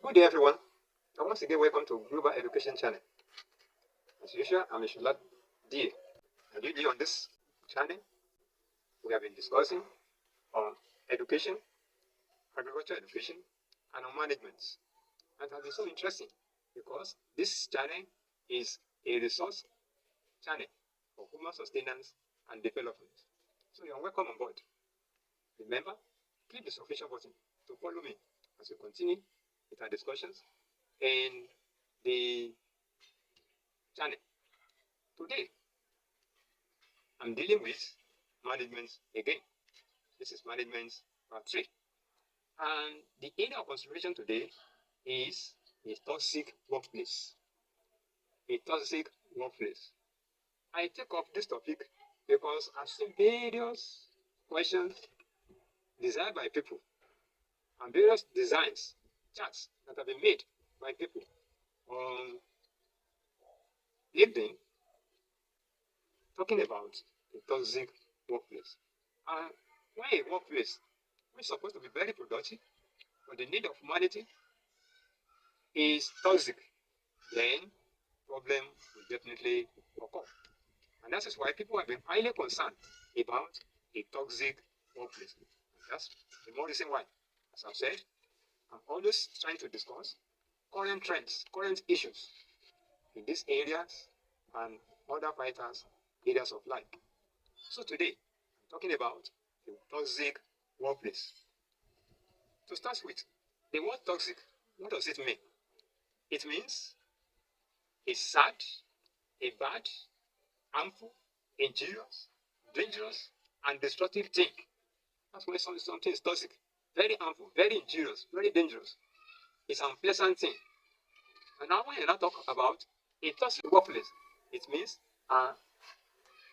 Good day, everyone, and once again, welcome to Global Education Channel. As usual, I'm Ishulat D. And usually on this channel, we have been discussing on education, agriculture education, and on management. And it has been so interesting because this channel is a resource channel for human sustenance and development. So you're welcome on board. Remember, click the subscription button to follow me as we continue with our discussions in the channel. Today, I'm dealing with management again. This is management part 3. And the area of consideration today is a toxic workplace. A toxic workplace. I take up this topic because I've seen various questions designed by people and various designs, charts that have been made by people on LinkedIn talking about a toxic workplace. And when a workplace is supposed to be very productive for the need of humanity is toxic, then problem will definitely occur. And that is why people have been highly concerned about a toxic workplace. And that's the more reason why, as I've said, I'm always trying to discuss current trends, current issues in these areas and other fighters areas of life. So today, I'm talking about the toxic workplace. To start with, the word toxic, what does it mean? It means a sad, a bad, harmful, injurious, dangerous, and destructive thing. That's why something is toxic. Very harmful, very injurious, very dangerous. It's an unpleasant thing. And now when you now talk about a toxic workplace, it means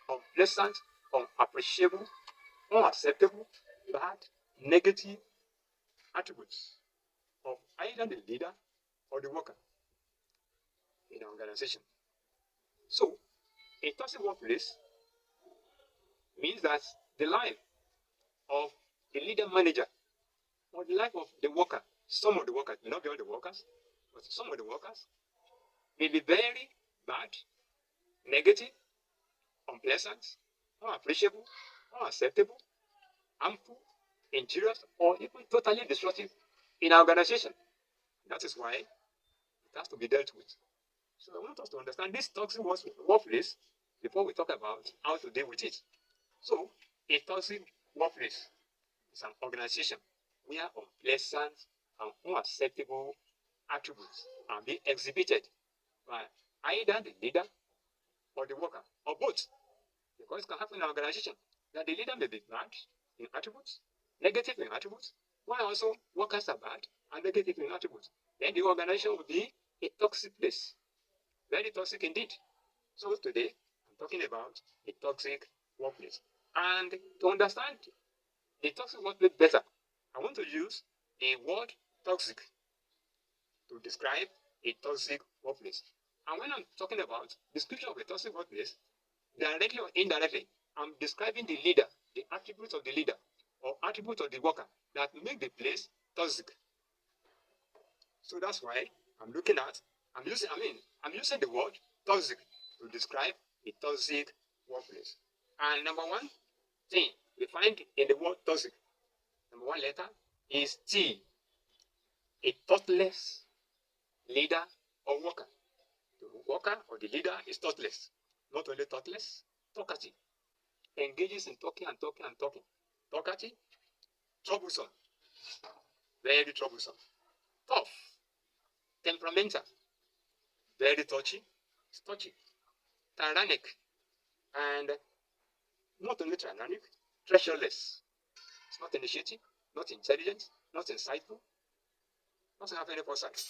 unpleasant, unappreciable, unacceptable, bad, negative attributes of either the leader or the worker in an organization. So, a toxic workplace means that the life of the leader manager or the life of the worker, some of the workers, may not be all the workers, but some of the workers may be very bad, negative, unpleasant, unappreciable, unacceptable, harmful, injurious, or even totally destructive in our organization. That is why it has to be dealt with. So I want us to understand this toxic workplace before we talk about how to deal with it. So a toxic workplace is an organization where unpleasant and unacceptable attributes are being exhibited by either the leader or the worker, or both. Because it can happen in an organization that the leader may be bad in attributes, negative in attributes, while also workers are bad and negative in attributes. Then the organization will be a toxic place. Very toxic indeed. So today, I'm talking about a toxic workplace. And to understand the toxic workplace better, I want to use the word toxic to describe a toxic workplace. And when I'm talking about description of a toxic workplace, directly or indirectly, I'm describing the leader, the attributes of the leader, or attributes of the worker that make the place toxic. So that's why I'm using the word toxic to describe a toxic workplace. And number one thing we find in the word toxic, number one letter is T, a thoughtless leader or worker. The worker or the leader is thoughtless. Not only thoughtless, talkative. Engages in talking and talking and talking. Talkative, troublesome, very troublesome. Tough, temperamental, very touchy, tyrannic, and not only tyrannic, treachereless. It's not initiative, not intelligent, not insightful, doesn't have any foresight.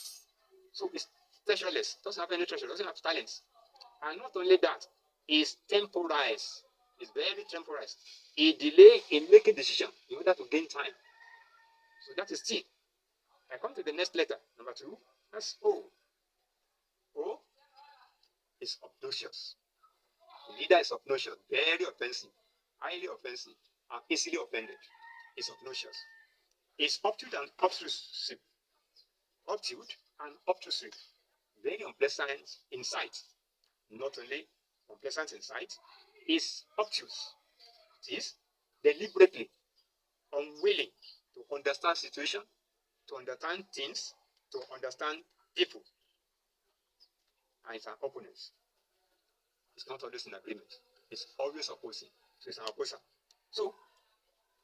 So it's treachereless, doesn't have any treasure, doesn't have talents. And not only that, is temporized. It's very temporized. A delay in making decision in order to gain time. So that is T. I come to the next letter, number 2. That's O. O is obnoxious. The leader is obnoxious, very offensive, highly offensive, and easily offended. It's obnoxious. It's obtuse and obtrusive. obtuse, and obtrusive. Very unpleasant in sight. Not only unpleasant in sight, is obtuse. It is deliberately unwilling to understand situation, to understand things, to understand people, and it's an opponent. It's not always in agreement. It's always opposing. So it's an opposer. So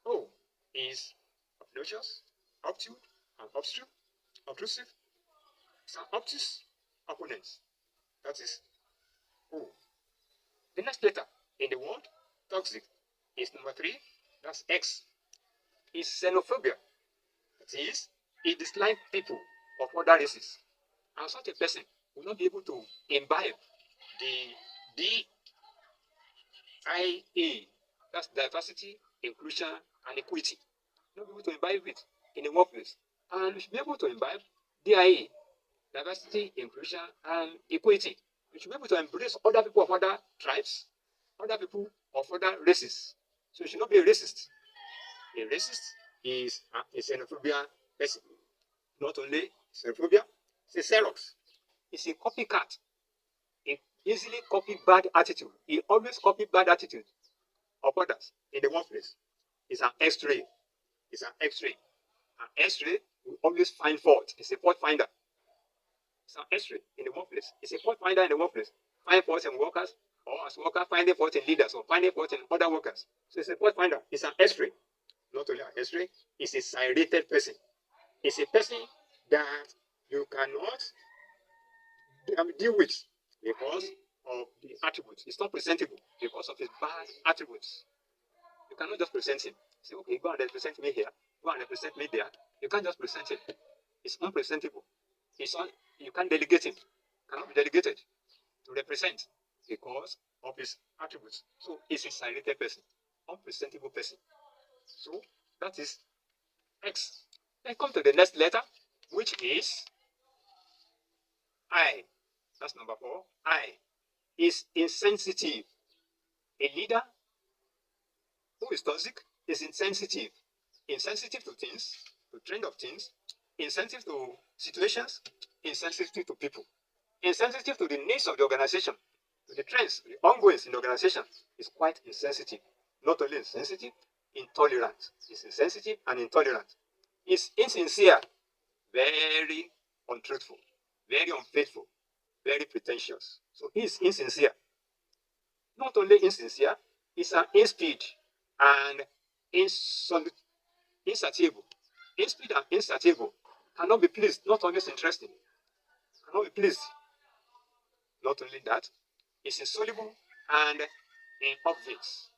O is obnoxious, obtuse, and obtrusive. It's an obtuse opponent. That is O. The next letter in the word toxic is number 3. That's X. Is xenophobia. That is, it dislikes people of other races. And such a person will not be able to imbibe the DIA, that's diversity, inclusion, and equity. Not be able to imbibe it in the workplace. And we should be able to imbibe DIA, diversity, inclusion, and equity. We should be able to embrace other people of other tribes, other people of other races. So we should not be a racist. A racist is a xenophobia person. Not only xenophobia, it's a xerox. It's a copycat. He easily copy bad attitude. He always copy bad attitude of others in the workplace. It's an X-ray. It's an X-ray. An X-ray will always find fault. It's a fault finder. It's an X-ray in the workplace. It's a fault finder in the workplace. Find faults in workers, or as worker finding fault in leaders, or finding fault in other workers. So it's a fault finder. It's an X-ray. Not only an X-ray, it's a serrated person. It's a person that you cannot deal with because of the attributes. It's not presentable because of his bad attributes. You cannot just present him. Say, okay, go and represent me here, go and represent me there. You can't just present him. It's unpresentable. You can't delegate him. Cannot be delegated to represent because of his attributes. So he's a silent person, unpresentable person. So that is X. Then come to the next letter, which is I. That's number 4. I is insensitive. A leader who is toxic is insensitive. Insensitive to things, to trend of things, insensitive to situations, insensitive to people, insensitive to the needs of the organization, to the trends, the ongoings in the organization, is quite insensitive. Not only insensitive, intolerant. It's insensitive and intolerant. It's insincere, very untruthful, very unfaithful, very pretentious. So he's insincere. Not only insincere, he's an inspeed and insatiable. Inspeed and insatiable cannot be pleased, not always interesting. Cannot be pleased. Not only that, it's insoluble and inobvious.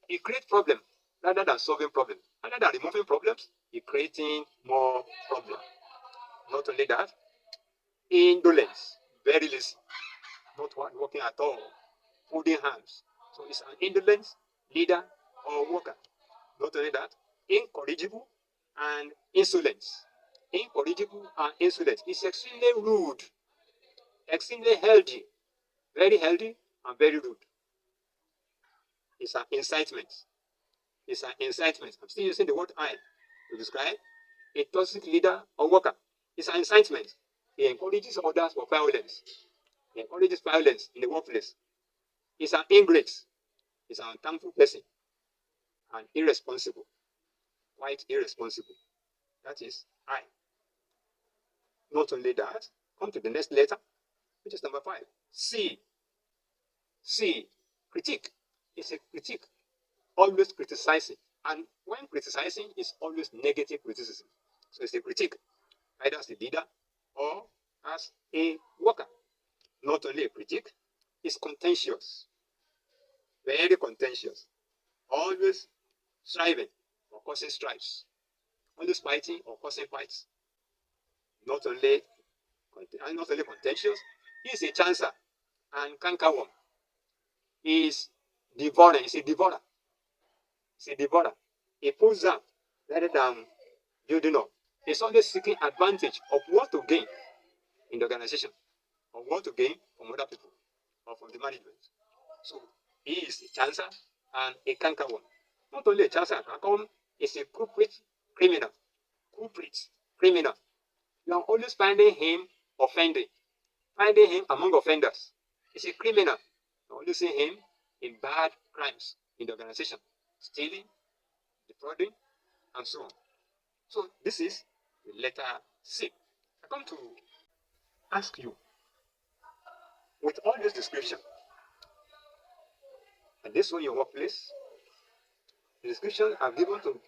He creates problems rather than solving problems. Rather than removing problems, he's creating more problems. Not only that, indolence, very lazy, not working at all, holding hands. So it's an indolent leader or worker. Not only that, incorrigible and insolent. Incorrigible and insolent. It's extremely rude, extremely healthy, very healthy and very rude. It's an incitement. It's an incitement. I'm still using the word I to describe a toxic leader or worker. It's an incitement. He encourages others for violence. He encourages violence in the workplace. He's an ingrate. He's an unthankful person and irresponsible. Quite irresponsible. That is I. Not only that, come to the next letter, which is number 5. C. C. Critique. It's a critique. Always criticizing. And when criticizing, it's always negative criticism. So it's a critique, either as a leader or as a worker. Not only a critique, it's contentious. Very contentious. Always striving or causing strifes. Always fighting or causing fights. Not only contentious, he's a chancer and cankerworm. He's devouring. He's a devourer. He's a devourer. He pulls down rather than building up. He's always seeking advantage of what to gain in the organization, or what to gain from other people or from the management. So he is a chancer and a cankerworm. Not only a chancer and cankerworm, is a culprit criminal. Culprit criminal. You are always finding him offending, finding him among offenders. He's a criminal. You only see him in bad crimes in the organization, stealing, defrauding, and so on. So this is the letter C. I come to ask you, with all this description, and this one your workplace, the description I've given to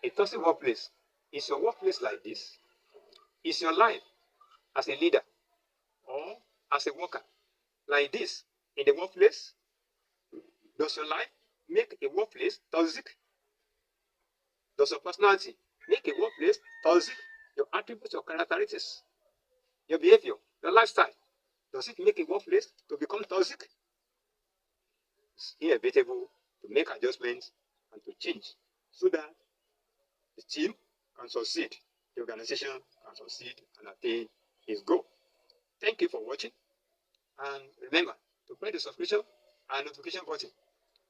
a toxic workplace. Is your workplace like this? Is your life as a leader or as a worker like this in the workplace? Does your life make a workplace toxic? Does your personality make a workplace toxic? Your attributes, your characteristics, your behavior, your lifestyle, does it make a workplace to become toxic? It's inevitable to make adjustments and to change so that the team can succeed, the organization can succeed and attain its goal. Thank you for watching, and remember to press the subscription and notification button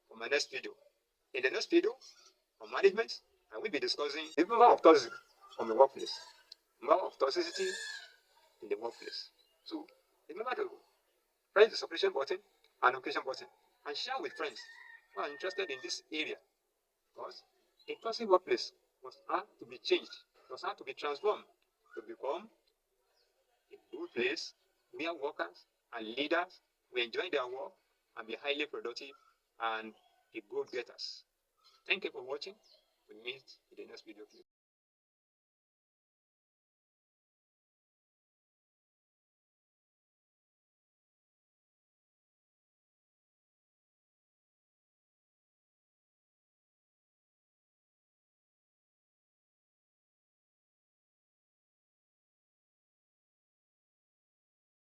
for my next video. In the next video on management, I will be discussing the number of toxic from the workplace, number of toxicity in the workplace. So remember to press the subscription button and notification button and share with friends who are interested in this area, because a toxic workplace must have to be changed, must have to be transformed to become a good place where workers and leaders will enjoy their work and be highly productive and be go-getters. Thank you for watching. We meet in the next video.